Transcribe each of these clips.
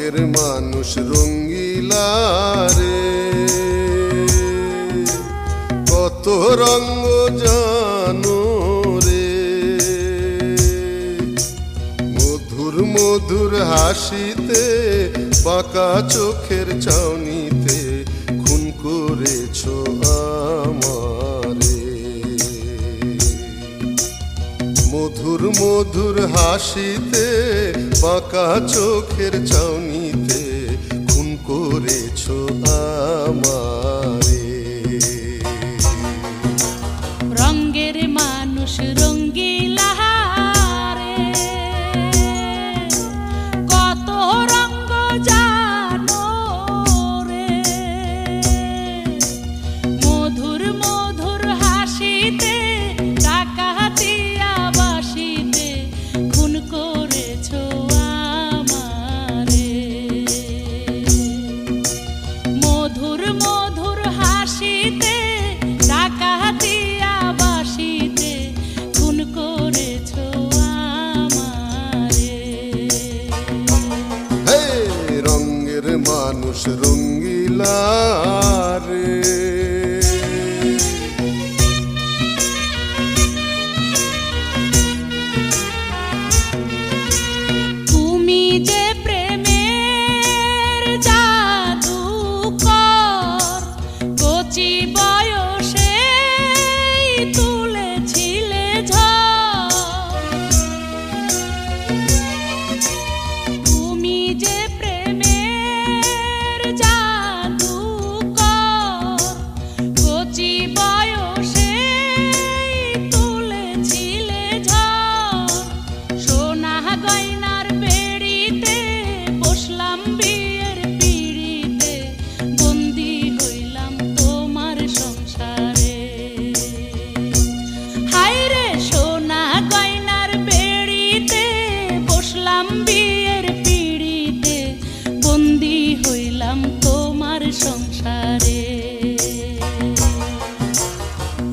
রঙের মানুষ রঙ্গিলা রে, কত রঙ জানো রে। মধুর মধুর হাসিতে বাঁকা চোখের চাউনিতে খুন করেছো আমারে। মধুর মধুর হাসিতে বাঁকা চোখের চাউনিতে খুন করেছো আমারে। রঙের মানুষ রঙ্গিলা রে, কত রঙ জানো রে। মধুর মধুর হাসিতে ডাকাতিয়া বাসিতে খুন করেছো আমারে। মধুর মধুর হাসিতে ডাকাতিয়া বাসিতে খুন করেছো আমারে। হে রঙের মানুষ রঙ্গিলা রে। তুমি যে প্রেমের জাদুকর, কচি বয়সে তুলেছিলে ঝড়। তুমি যে প্রেমের জাদুকর, কচি বয়সে তুলেছিলে ঝড়। সোনা গয়নার বেড়িতে বসলাম বিয়ের পিড়িতে, বন্দি হইলাম তোমার সংসারে। হায়রে সোনা গয়নার বেড়িতে বসলাম বিয়ের পিড়িতে, বন্দি হইলাম তোমার সংসারে।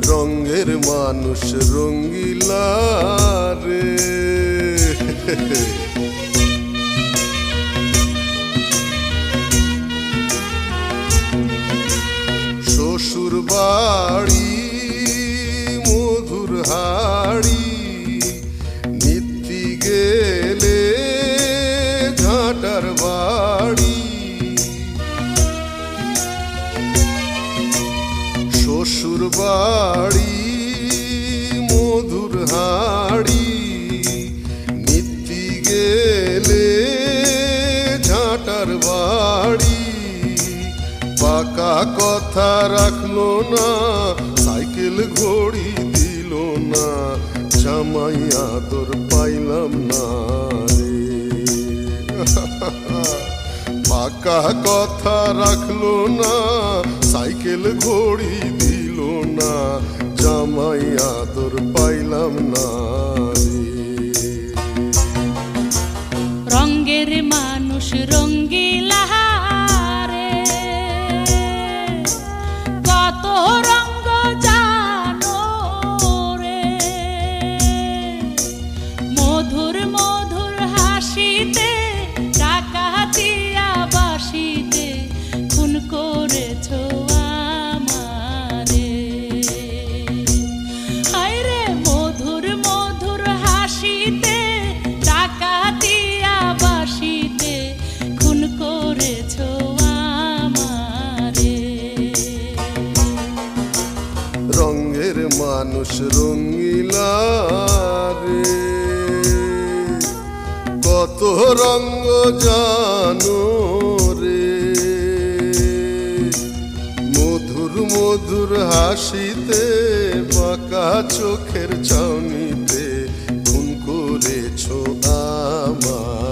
রঙের মানুষ রঙ্গিলা রে। শ্বশুর বাড়ি মধুর হাড়ি, নিত্যি গেলে ঝাঁটার বাড়ি। শ্বশুর বাড়ি মধুর হাড়ি, নিত্যি গেলে ঝাঁটার বাড়ি। পাকা কথা রাখলো না, সাইকেল ঘড়ি দিল না, জামাই আদর পাইলাম না রে। পাকা কথা রাখলো না, সাইকেল ঘড়ি দিল না, জামাই আদর পাইলাম না রে। রঙের মানুষ রঙ্গিলা রে, কত রঙ জানো রে। মধুর মধুর হাসিতে ডাকাতিয়া বাসিতে খুন করেছো আমারে। হায়রে মধুর মধুর হাসিতে ডাকাতিয়া বাসিতে খুন করেছো আমারে। রঙের মানুষ রঙ্গিলা রে, কত রঙ জানো রে। মধুর মধুর হাসিতে বাঁকা চোখের চাউনিতে খুন করেছো আমারে।